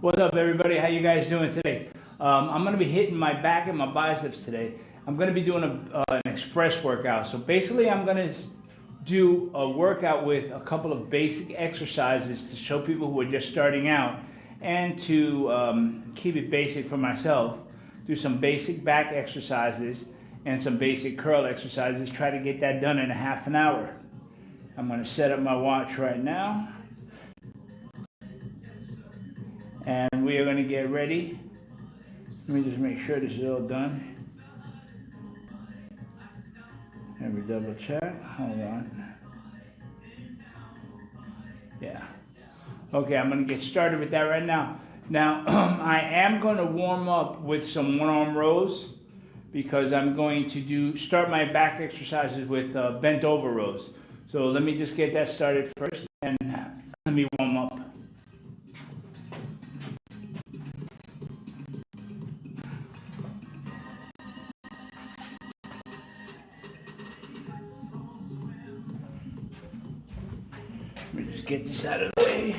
What's up, everybody? How you guys doing today? I'm going to be hitting my back and my biceps today. I'm going to be doing an express workout. So basically, I'm going to do a workout with a couple of basic exercises to show people who are just starting out, and to keep it basic for myself. Do some basic back exercises and some basic curl exercises. Try to get that done in a half an hour. I'm going to set up my watch right now. And we are going to get ready. Let me just make sure this is all done. Let me double check. Hold on. Yeah. Okay, I'm going to get started with that right now. Now, I am going to warm up with some one-arm rows, because I'm going to start my back exercises with bent over rows. So let me just get that started first, and let me warm up. Let me just get this out of the way.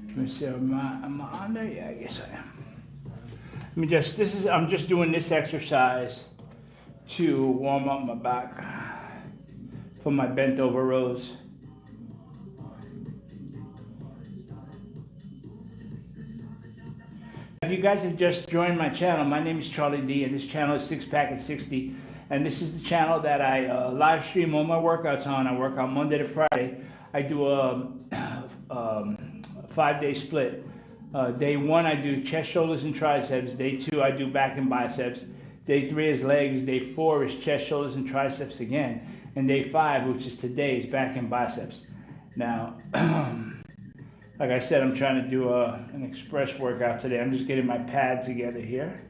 Let me see, am I on there? Yeah, I guess I am. Let me just, I'm just doing this exercise to warm up my back for my bent over rows. If you guys have just joined my channel, my name is Charlie D, and this channel is Sixpack at 60. And this is the channel that I live stream all my workouts on. I work out Monday to Friday. I do a 5-day split. Day 1 I do chest, shoulders, and triceps. Day 2 I do back and biceps. Day 3 is legs. Day 4 is chest, shoulders, and triceps again. And day 5, which is today, is back and biceps. Now, like I said, I'm trying to do an express workout today. I'm just getting my pad together here.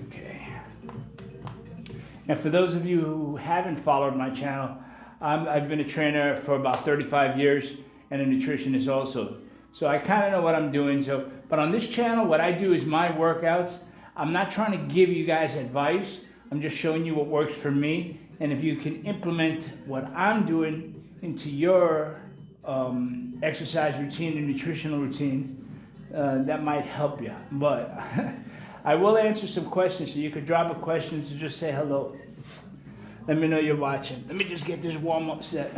Okay. And for those of you who haven't followed my channel, I've been a trainer for about 35 years and a nutritionist also. So I kind of know what I'm doing. But on this channel, what I do is my workouts. I'm not trying to give you guys advice. I'm just showing you what works for me. And if you can implement what I'm doing into your exercise routine and nutritional routine, that might help you. But I will answer some questions, so you could drop a question to just say hello. Let me know you're watching. Let me just get this warm-up set.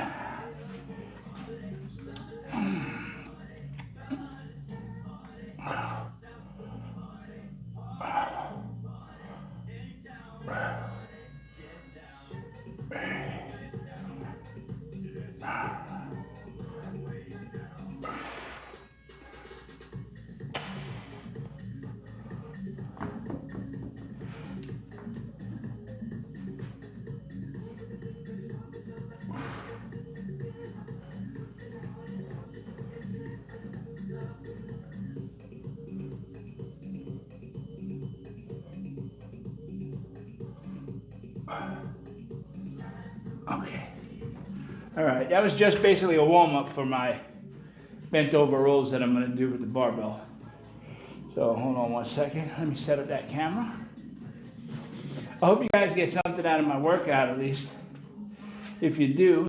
Okay. All right, that was just basically a warm-up for my bent over rolls that I'm going to do with the barbell. So hold on one second. Let me set up that camera. I hope you guys get something out of my workout at least. If you do,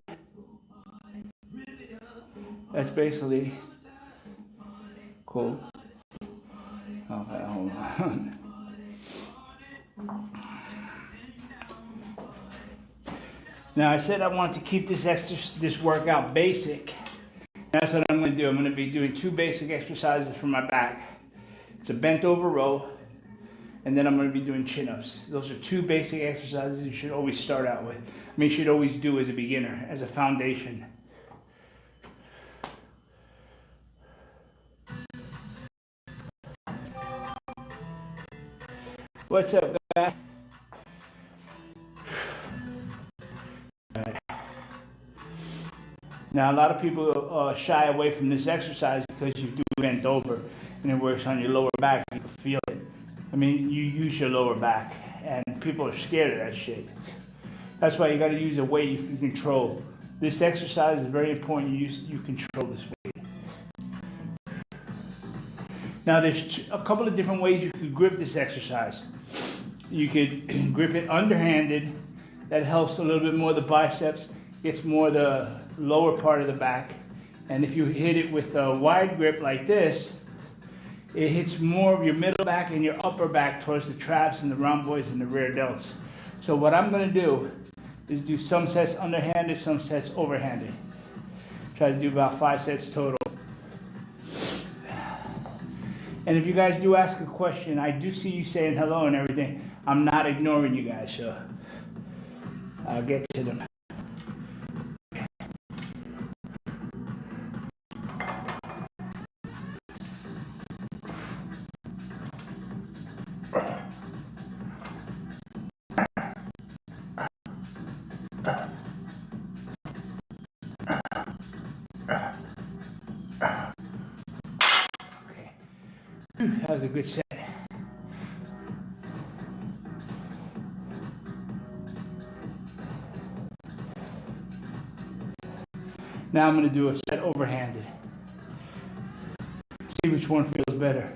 that's basically cool. Okay, hold on. Now I said I wanted to keep this workout basic. That's what I'm going to do. I'm going to be doing 2 basic exercises for my back. It's a bent over row, and then I'm going to be doing chin-ups. Those are 2 basic exercises you should always start out with. I mean, you should always do as a beginner, as a foundation. What's up, guys? Now, a lot of people shy away from this exercise because you do bent over and it works on your lower back. You can feel it. I mean, you use your lower back, and and people are scared of that shit. That's why you got to use a weight you can control. This exercise is very important. You control this weight. Now there's a couple of different ways you could grip this exercise. You could grip it underhanded. That helps a little bit more the biceps, gets more the lower part of the back. And if you hit it with a wide grip like this, it hits more of your middle back and your upper back towards the traps and the rhomboids and the rear delts. So what I'm gonna do is do some sets underhanded, some sets overhanded. Try to do about 5 sets total. And if you guys do ask a question, I do see you saying hello and everything. I'm not ignoring you guys, so I'll get to them. That was a good set. Now I'm going to do a set overhanded. See which one feels better.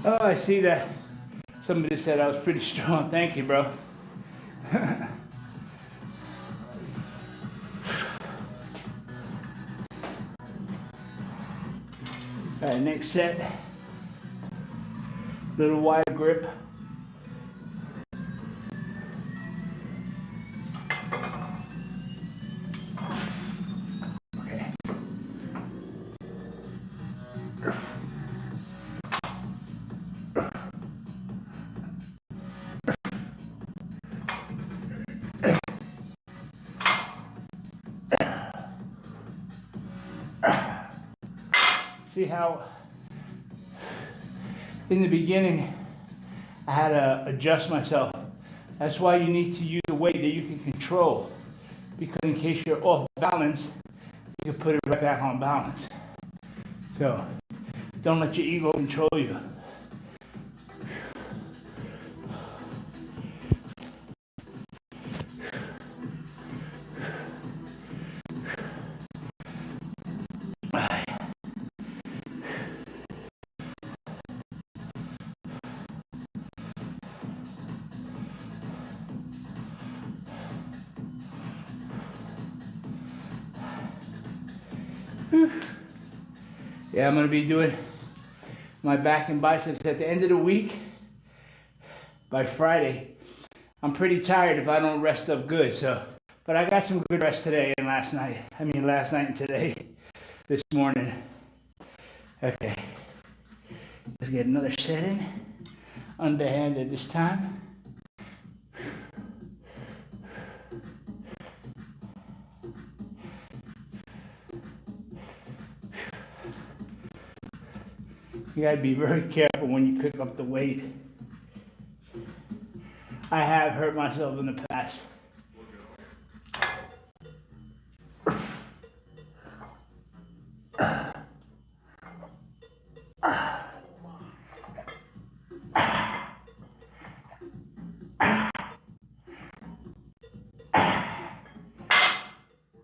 Oh, I see that somebody said I was pretty strong. Thank you, bro. All right, next set. Little wide grip. See how in the beginning I had to adjust myself. That's why you need to use a weight that you can control, because in case you're off balance, you can put it right back on balance. So don't let your ego control you. Yeah, I'm gonna be doing my back and biceps at the end of the week by Friday. I'm pretty tired if I don't rest up good, so, but I got some good rest today and last night. Last night and today, this morning. Okay, let's get another set in, underhanded this time. You gotta be very careful when you pick up the weight. I have hurt myself in the past.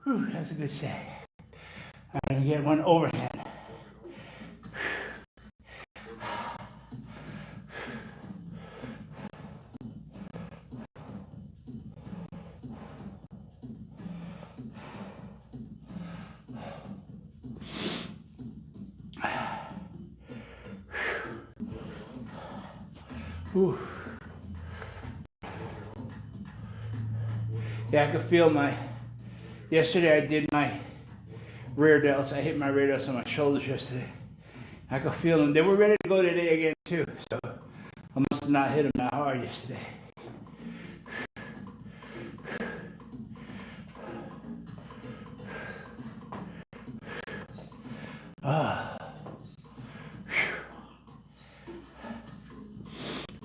Whew, that's a good set. I'm gonna get one overhand. Whew. Yeah, I could feel yesterday I did my rear delts. I hit my rear delts on my shoulders yesterday. I could feel them. They were ready to go today again too. So I must have not hit them that hard yesterday.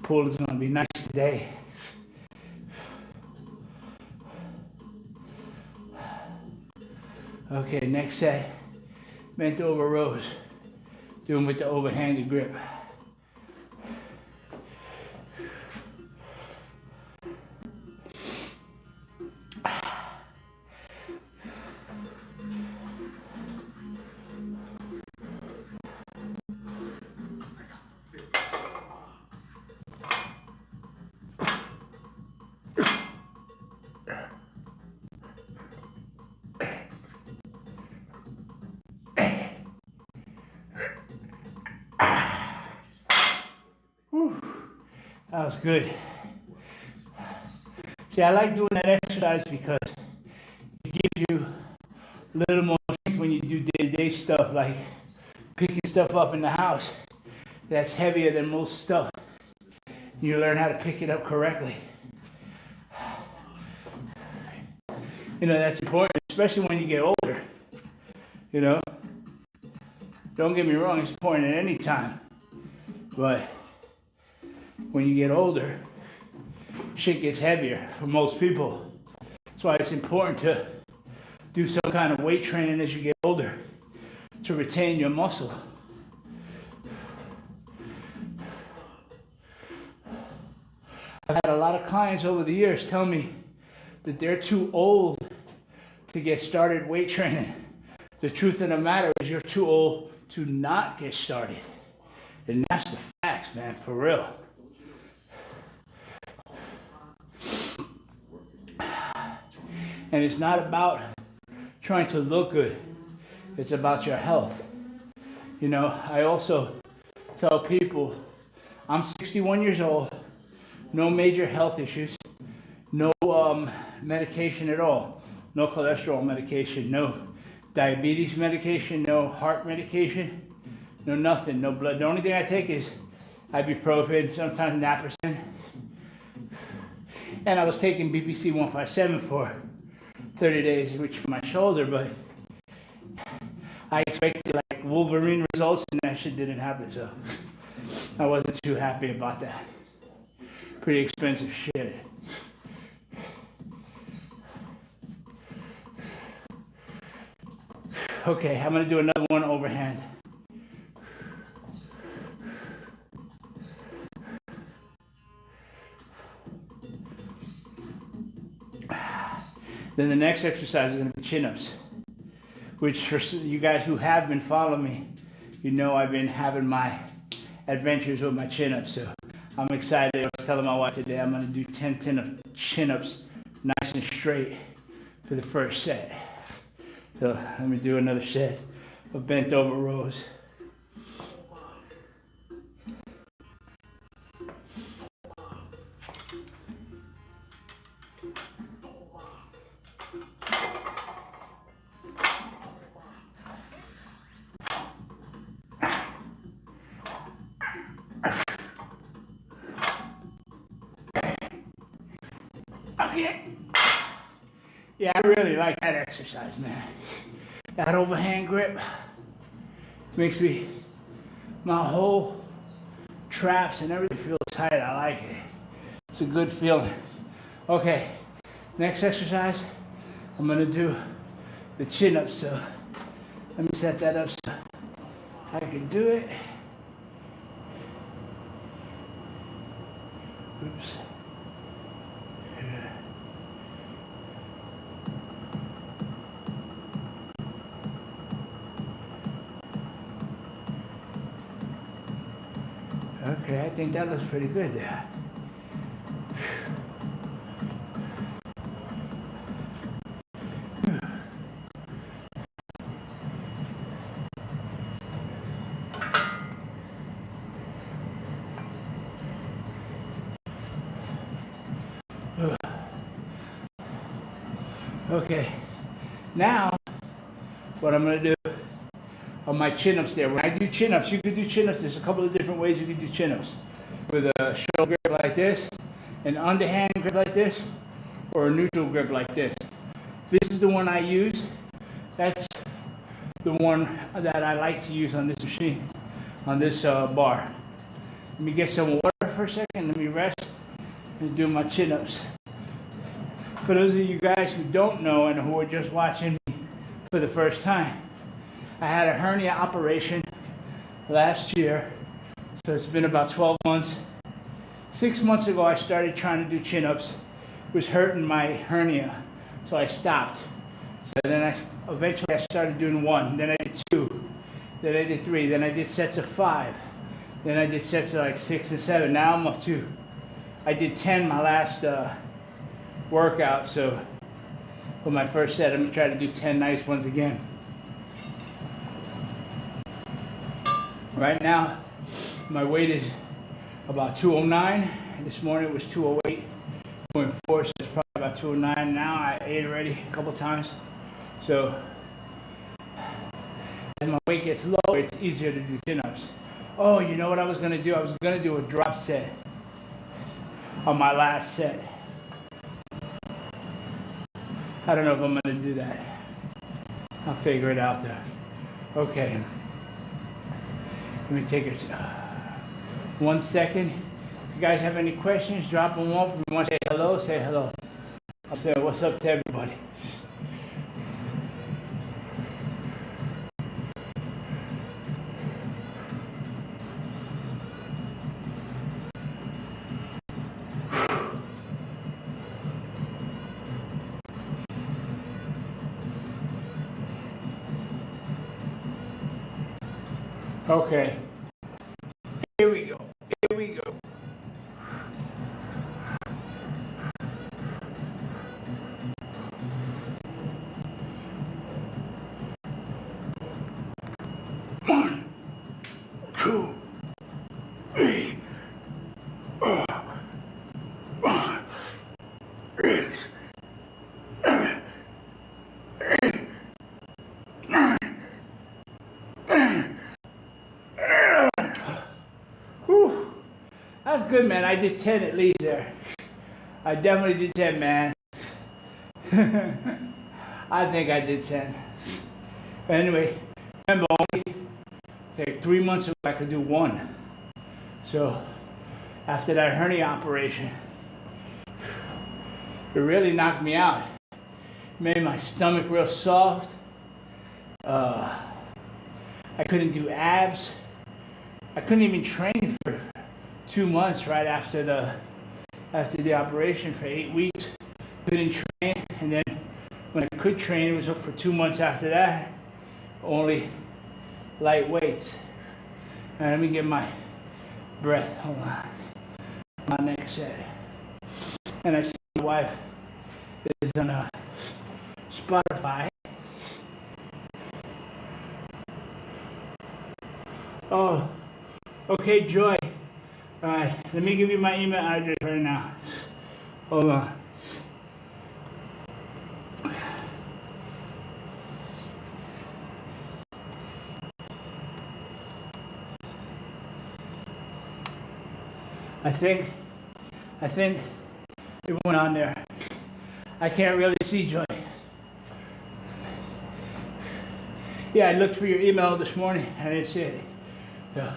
Pool is going to be nice today. Okay, next set, bent over rows. Doing with the overhanded grip. That was good. See, I like doing that exercise because it gives you a little more strength when you do day-to-day stuff, like picking stuff up in the house that's heavier than most stuff. You learn how to pick it up correctly. You know, that's important, especially when you get older. You know, don't get me wrong, it's important at any time. But when you get older, shit gets heavier for most people. That's why it's important to do some kind of weight training as you get older to retain your muscle. I've had a lot of clients over the years tell me that they're too old to get started weight training. The truth of the matter is you're too old to not get started. And that's the facts, man, for real. And it's not about trying to look good. It's about your health. You know, I also tell people, I'm 61 years old, no major health issues, no medication at all, no cholesterol medication, no diabetes medication, no heart medication, no nothing, no blood. The only thing I take is ibuprofen, sometimes naproxen. And I was taking BPC 157 for 30 days, which for my shoulder, but I expected like Wolverine results and that shit didn't happen, so I wasn't too happy about that. Pretty expensive shit. Okay, I'm gonna do another one overhand. Then the next exercise is going to be chin-ups, which for you guys who have been following me, you know I've been having my adventures with my chin-ups. So I'm excited. I was telling my wife today I'm going to do 10 chin-ups nice and straight for the first set. So let me do another set of bent over rows. Okay. Yeah, I really like that exercise, man. That overhand grip makes my whole traps and everything feel tight. I like it. It's a good feeling. Okay, next exercise, I'm gonna do the chin-ups. So let me set that up so I can do it. Oops. Okay, I think that looks pretty good there. Okay, now what I'm going to do on my chin-ups there. When I do chin-ups, you can do chin-ups. There's a couple of different ways you can do chin-ups. With a shoulder grip like this, an underhand grip like this, or a neutral grip like this. This is the one I use. That's the one that I like to use on this machine, on this bar. Let me get some water for a second. Let me rest and do my chin-ups. For those of you guys who don't know and who are just watching me for the first time, I had a hernia operation last year, so it's been about 12 months. 6 months ago, I started trying to do chin-ups. It was hurting my hernia, so I stopped. So then eventually I started doing 1, then I did 2, then I did 3, then I did sets of 5, then I did sets of like 6 and 7. Now I'm up to, I did 10 my last workout, so for my first set, I'm gonna try to do 10 nice ones again. Right now, my weight is about 209. This morning it was 208.4, so it's probably about 209 now. I ate already a couple times. So as my weight gets lower, it's easier to do chin-ups. Oh, you know what I was gonna do? I was gonna do a drop set on my last set. I don't know if I'm gonna do that. I'll figure it out there. Okay. Let me take it 1 second. If you guys have any questions, drop them off. If you want to say hello, say hello. I'll say what's up to everybody. Okay. Here we go. Here we go. One, two, three, four, five, six, 7, 8, 9, 10. Whew. That's good, man. I did 10 at least there. I definitely did 10, man. I think I did 10. But anyway, remember, only like 3 months ago I could do 1. So after that hernia operation, it really knocked me out. Made my stomach real soft. I couldn't do abs. I couldn't even train for 2 months right after the operation for 8 weeks. Couldn't train, and then when I could train, it was up for 2 months after that. Only light weights. And let me get my breath. Hold on. My next set. And I see my wife is on Spotify. Oh, okay, Joy. All right, let me give you my email address right now. Hold on. I think it went on there. I can't really see, Joy. Yeah, I looked for your email this morning. I didn't see it. So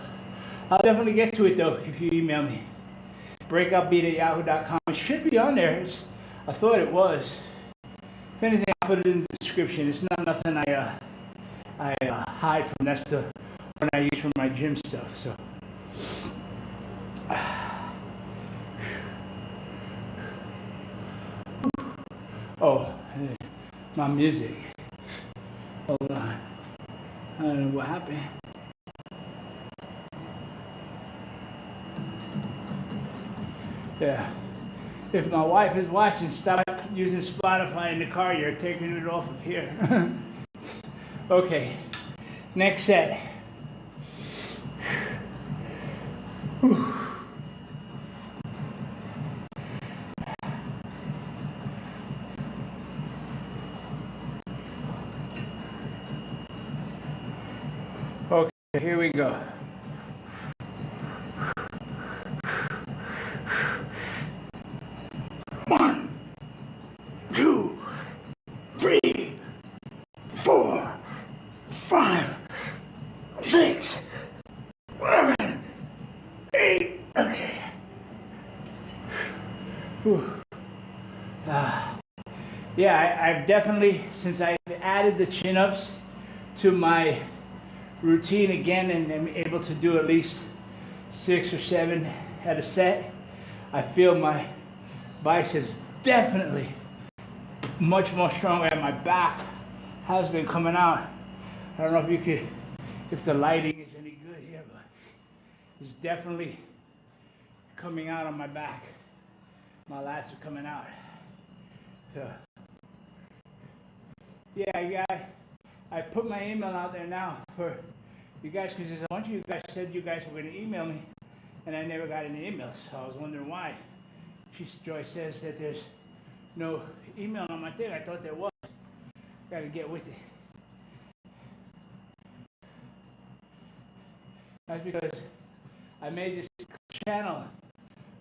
I'll definitely get to it though if you email me. Breakoutbeat@yahoo.com. It should be on there. I thought it was. If anything, I'll put it in the description. It's not nothing I hide from. That's the one I use for my gym stuff. So. Oh, my music. Hold on. I don't know what happened. Yeah. If my wife is watching, stop using Spotify in the car. You're taking it off of here. Okay. Next set. Whew. Okay, here we go. One, two, three, four, five. Okay. Whew. Yeah, I've definitely, since I've added the chin-ups to my routine again and I'm able to do at least 6 or 7 at a set, I feel my biceps definitely much more stronger, and my back has been coming out. I don't know if you could, if the lighting is any good here, but it's definitely coming out on my back. My lats are coming out. So, yeah, I put my email out there now for you guys, because a bunch of you guys said you guys were going to email me, and I never got any emails, so I was wondering why. Joy says that there's no email on my thing. I thought there was. Gotta get with it. That's because I made this channel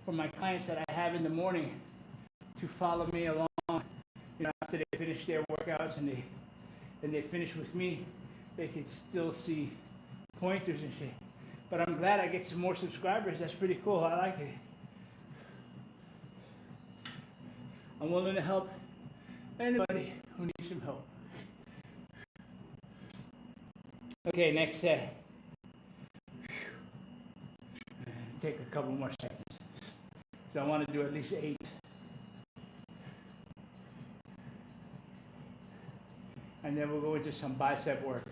for my clients that I have in the morning to follow me along. You know, after they finish their workouts and they finish with me, they can still see pointers and shit. But I'm glad I get some more subscribers. That's pretty cool. I like it. I'm willing to help anybody who needs some help. Okay, next set. Take a couple more seconds. So I want to do at least 8. And then we'll go into some bicep work.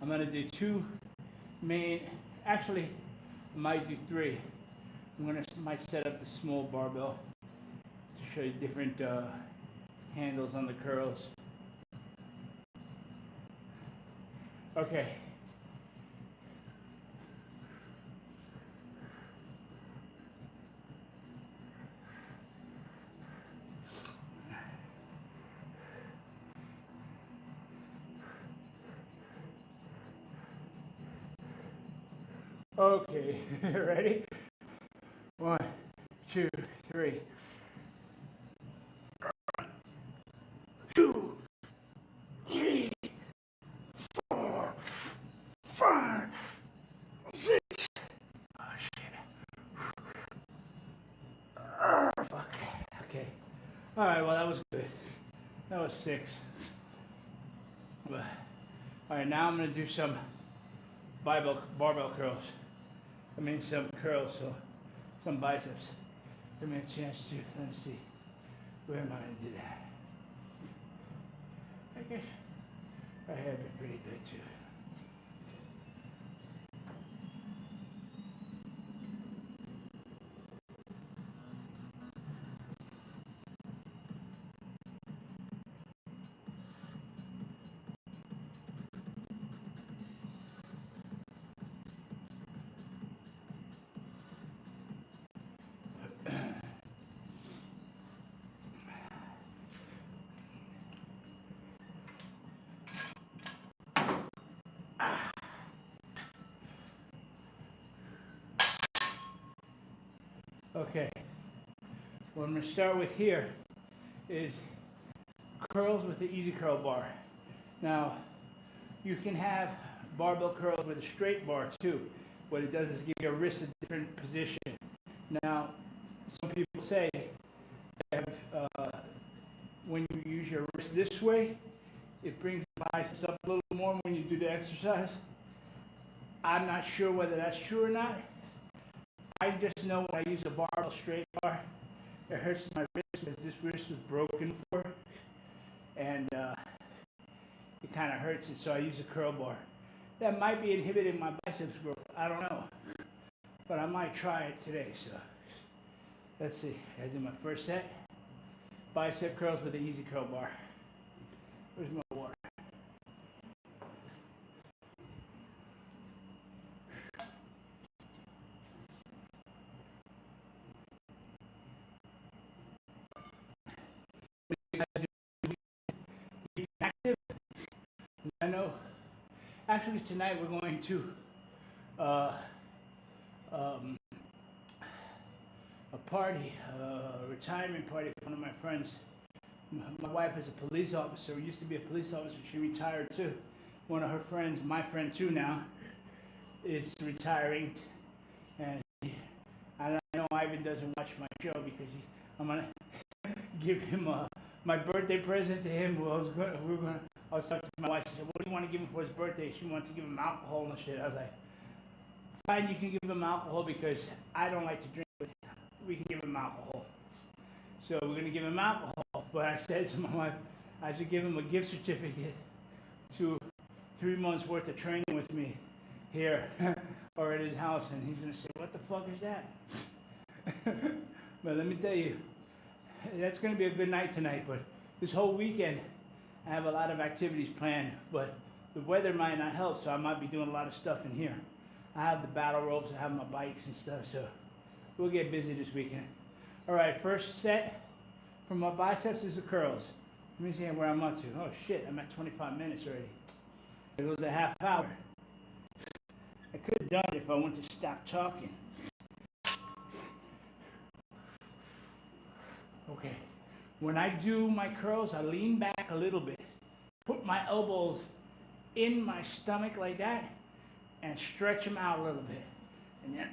I'm going to do 2 main, actually I might do 3. Might set up the small barbell to show you different handles on the curls. Okay. Okay, ready? 1, 2, 3. 2, 3, 4, 5, 6. Oh shit. Oh fuck. Okay. All right. Well, that was good. That was 6. All right. Now I'm gonna do some barbell curls. I mean some curls, so some biceps. Give me a chance to, let me see, where am I going to do that? I guess I have it pretty good too. Okay, what I'm going to start with here is curls with the easy curl bar. Now, you can have barbell curls with a straight bar too. What it does is give your wrist a different position. Now, some people say that when you use your wrist this way, it brings the biceps up a little more when you do the exercise. I'm not sure whether that's true or not. I just know when I use a barbell straight bar, it hurts my wrist because this wrist was broken before, and it kind of hurts it, so I use a curl bar. That might be inhibiting my biceps growth. I don't know, but I might try it today. So let's see. I do my first set. Bicep curls with the easy curl bar. Where's my water? Active. I know. Actually, tonight we're going to a party, a retirement party for one of my friends. My wife is a police officer. Used to be a police officer. She retired too. One of her friends, my friend too now, is retiring, and I don't Ivan doesn't watch my show because I'm gonna give him my birthday present to him. I was talking to my wife. She said, "What do you want to give him for his birthday?" She wants to give him alcohol and shit. I was like, "Fine, you can give him alcohol because I don't like to drink, but we can give him alcohol." So we're gonna give him alcohol. But I said to my wife, I should give him a gift certificate to 3 months worth of training with me here or at his house, and he's gonna say, "What the fuck is that?" But let me tell you, that's gonna be a good night tonight. But this whole weekend, I have a lot of activities planned, but the weather might not help, so I might be doing a lot of stuff in here. I have the battle ropes, I have my bikes and stuff, so we'll get busy this weekend. All right, first set for my biceps is the curls. Let me see where I'm up to. Oh shit, I'm at 25 minutes already. It was a half hour. I could have done it if I wanted to stop talking. Okay, when I do my curls, I lean back a little bit, put my elbows in my stomach like that, and stretch them out a little bit. And then,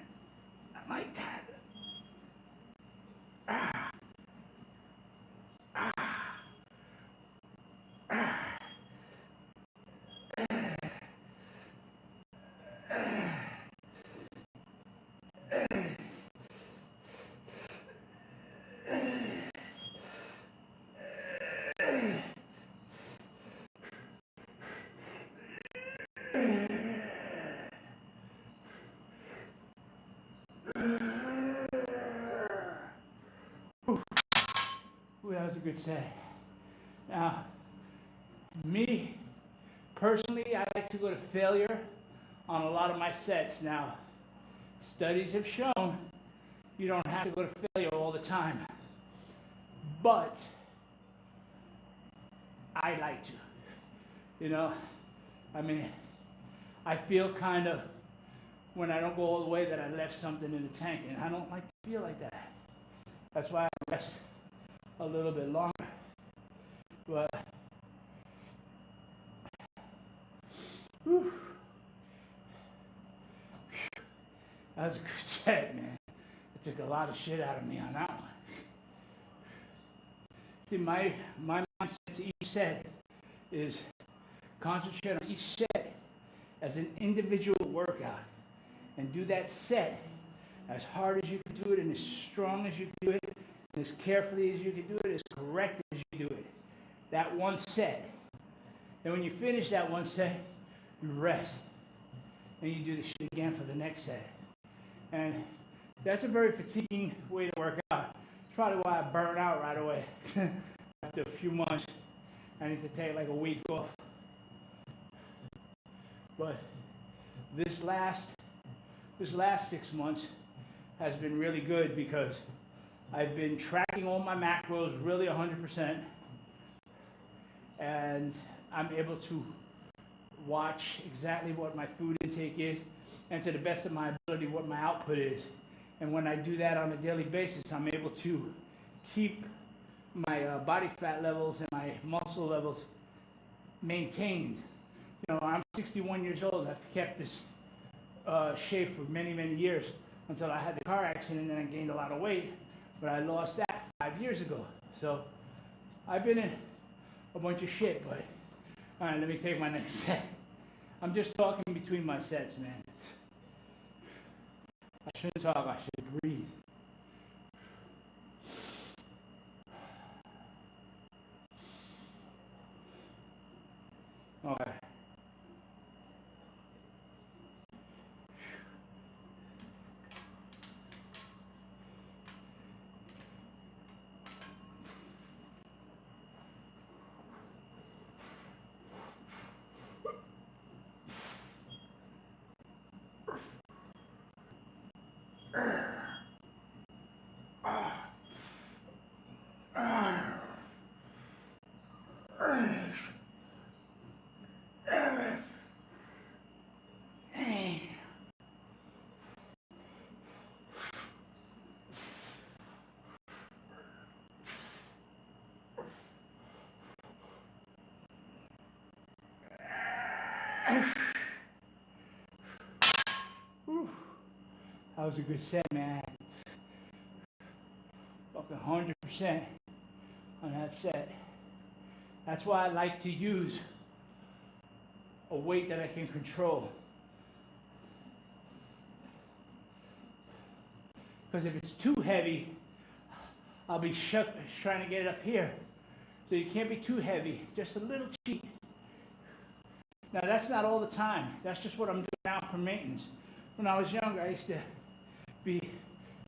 like that. Ah. Ah. Ah. Ooh, that was a good set. Now, me, personally, I like to go to failure on a lot of my sets. Now, studies have shown you don't have to go to failure all the time. But I like to. You know, I mean, I feel kind of, when I don't go all the way, that I left something in the tank, and I don't like to feel like that. That's why I rest a little bit longer. But whew, that was a good set, man. It took a lot of shit out of me on that one. See, my mindset to each set is concentrate on each set as an individual workout, and do that set as hard as you can do it, and as strong as you can do it, and as carefully as you can do it, as correct as you do it. That one set. And when you finish that one set, you rest. And you do the shit again for the next set. And that's a very fatiguing way to work out. It's probably why I burn out right away. After a few months, I need to take like a week off. But this last 6 months has been really good because I've been tracking all my macros really 100%, and I'm able to watch exactly what my food intake is, and to the best of my ability what my output is. And when I do that on a daily basis, I'm able to keep my body fat levels and my muscle levels maintained. You know, I'm 61 years old. I've kept this shape for many, many years until I had the car accident, and then I gained a lot of weight. But I lost that 5 years ago. So I've been in a bunch of shit, but all right, let me take my next set. I'm just talking between my sets, man. I shouldn't talk, I should breathe. Okay. Whew. That was a good set, man. Fucking 100% on that set. That's why I like to use a weight that I can control. Because if it's too heavy, I'll be trying to get it up here. So you can't be too heavy, just a little cheat. Now that's not all the time. That's just what I'm doing now for maintenance. When I was younger, I used to be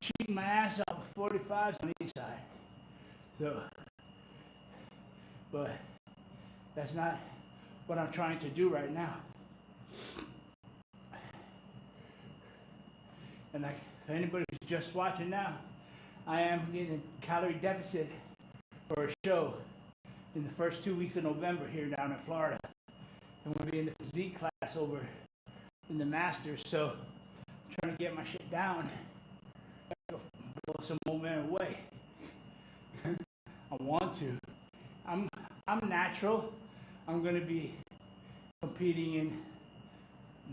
cheating my ass out with 45s on each side. So, but that's not what I'm trying to do right now. And like, if anybody who's just watching now, I am getting a calorie deficit for a show in the first 2 weeks of November here down in Florida. I'm going to be in the physique class over in the Masters, so I'm trying to get my shit down. Blow some momentum away. I want to. I'm natural. I'm going to be competing in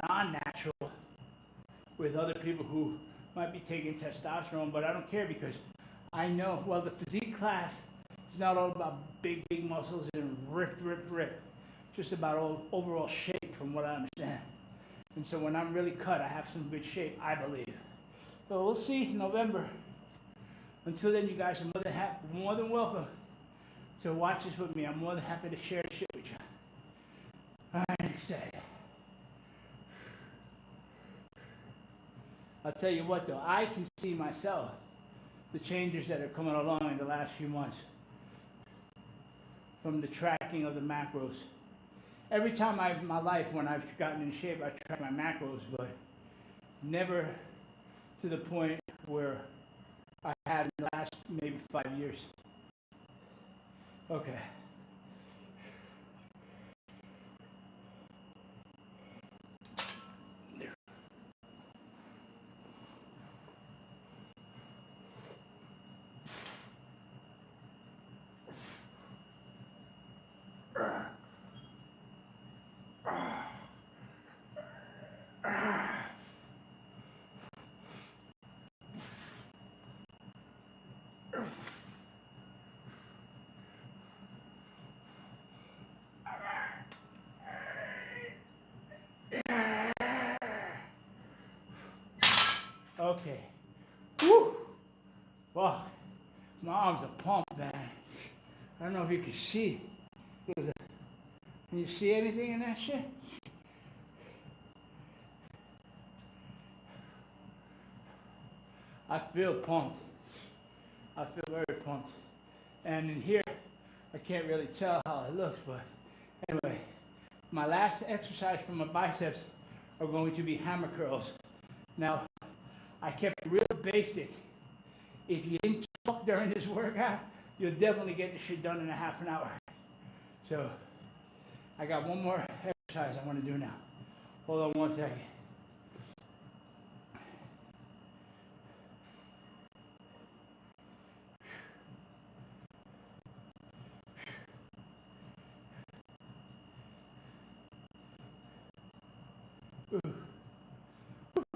non-natural with other people who might be taking testosterone, but I don't care because I know, well, the physique class is not all about big muscles and rip. Just about overall shape from what I understand. And so when I'm really cut, I have some good shape, I believe. So we'll see in November. Until then, you guys are more than welcome to watch this with me. I'm more than happy to share shit with you. All right, excited. I'll tell you what though, I can see myself, the changes that are coming along in the last few months from the tracking of the macros. Every time in my life when I've gotten in shape, I track my macros, but never to the point where I had in the last maybe 5 years. Okay. Okay. Woo! Fuck. My arms are pumped, man. I don't know if you can see. Can you see anything in that shit? I feel pumped. I feel very pumped. And in here, I can't really tell how it looks, but anyway, my last exercise for my biceps are going to be hammer curls. Now, I kept it real basic. If you didn't talk during this workout, you'll definitely get this shit done in a half an hour. So, I got one more exercise I want to do now. Hold on 1 second.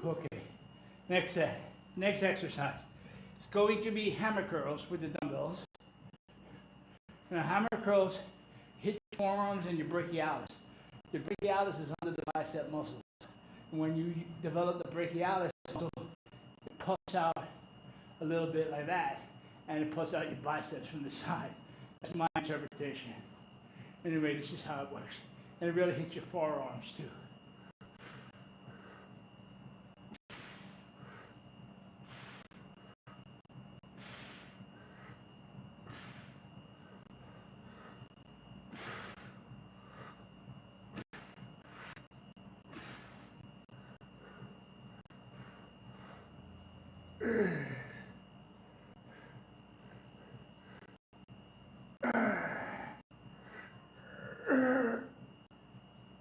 Okay, next set, next exercise. It's going to be hammer curls with the dumbbells. Now hammer curls hit your forearms and your brachialis. Your brachialis is under the bicep muscles. And when you develop the brachialis muscle, it puffs out a little bit like that, and it puffs out your biceps from the side. That's my interpretation. Anyway, this is how it works. And it really hits your forearms too.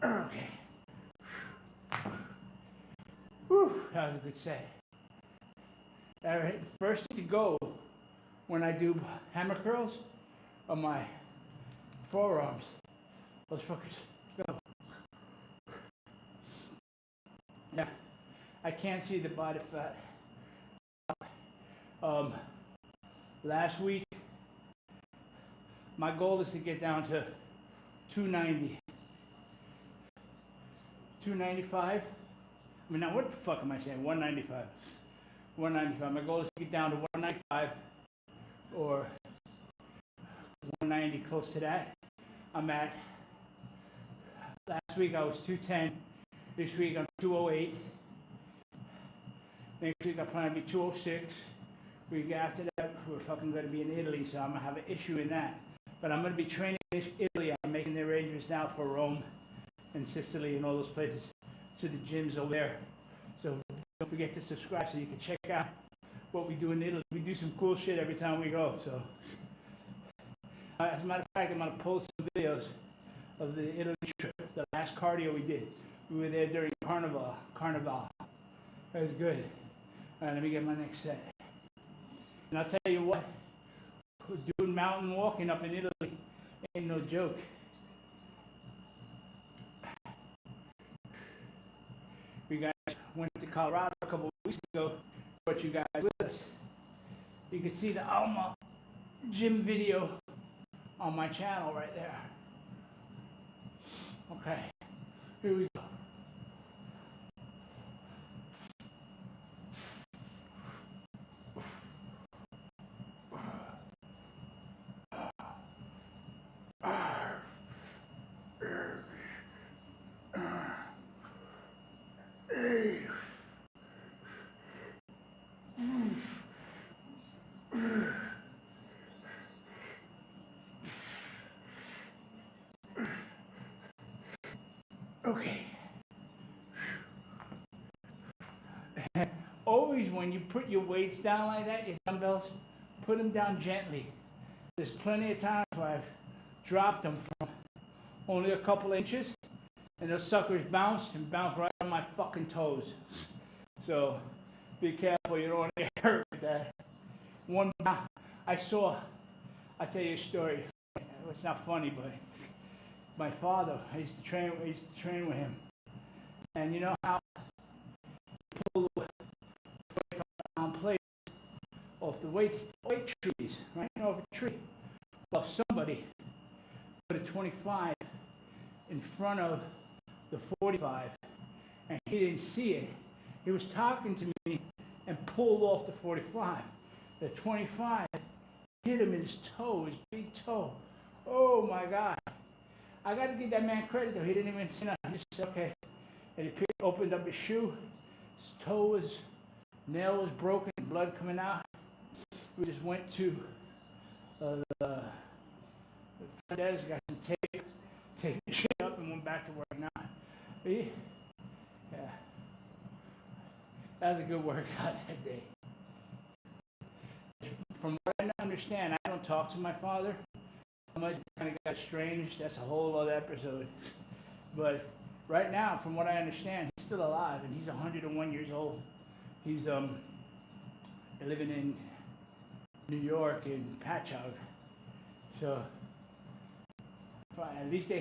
Okay. Whew, that was a good set. All right, the first thing to go when I do hammer curls are my forearms. Let's focus. Go. Yeah, I can't see the body fat. Last week, my goal is to get down to 290. 295? I mean, now what the fuck am I saying? 195. 195. My goal is to get down to 195 or 190, close to that. I'm at, last week I was 210. This week I'm 208. Next week I plan to be 206. Week after that, we're fucking going to be in Italy, so I'm going to have an issue in that. But I'm going to be training in Italy. I'm making the arrangements now for Rome and Sicily and all those places, to the gyms over there. So don't forget to subscribe so you can check out what we do in Italy. We do some cool shit every time we go. So as a matter of fact, I'm going to post some videos of the Italy trip, the last cardio we did. We were there during Carnival. It was good. All right, let me get my next set. And I'll tell you what, doing mountain walking up in Italy ain't no joke. We guys went to Colorado a couple of weeks ago, brought you guys with us. You can see the Alma gym video on my channel right there. Okay, here we go. Okay. Always when you put your weights down like that, your dumbbells, put them down gently. There's plenty of times where I've dropped them from only a couple inches, and those suckers bounced right on my fucking toes. So be careful, you don't want to get hurt with that. I'll tell you a story. It's not funny, but my father, I used to train with him. And you know how you pull the 45-pound plate off the weight trees, right? Off a tree. Well, somebody put a 25 in front of the 45, and he didn't see it. He was talking to me and pulled off the 45. The 25 hit him in his toe, his big toe. Oh my God. I got to give that man credit though. He didn't even say nothing. He just said, okay. And he opened up his shoe. His nail was broken, blood coming out. We just went to the front desk, got some tape, taped the shit up, and went back to work now. Yeah. That was a good workout that day. From what I understand, I don't talk to my father. How much kind of got estranged, that's a whole other episode. But right now, from what I understand, he's still alive, and he's 101 years old. He's living in New York in Patchogue. So at least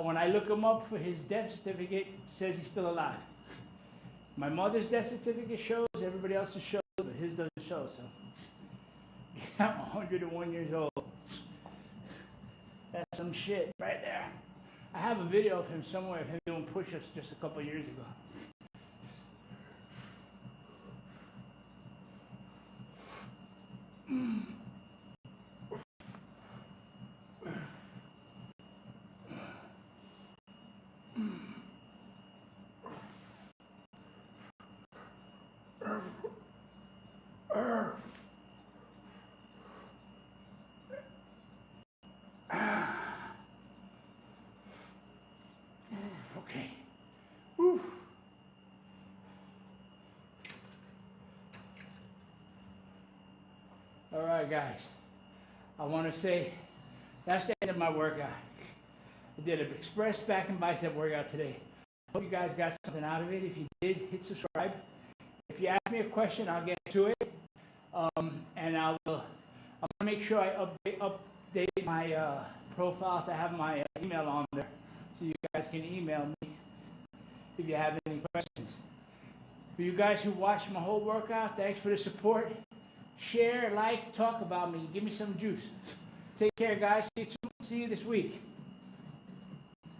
when I look him up for his death certificate, it says he's still alive. My mother's death certificate shows, everybody else's shows, but his doesn't show. So I'm 101 years old. That's some shit right there. I have a video of him somewhere of him doing push-ups just a couple years ago. Okay. Whew. All right, guys. I want to say that's the end of my workout. I did an express back and bicep workout today. Hope you guys got something out of it. If you did, hit subscribe. If you ask me a question, I'll get to it. And I'm gonna make sure I update my profile to have my email on there, so you guys can email me if you have any questions. For you guys who watched my whole workout, thanks for the support. share, like, talk about me. Give me some juice. Take care, guys. See you this week.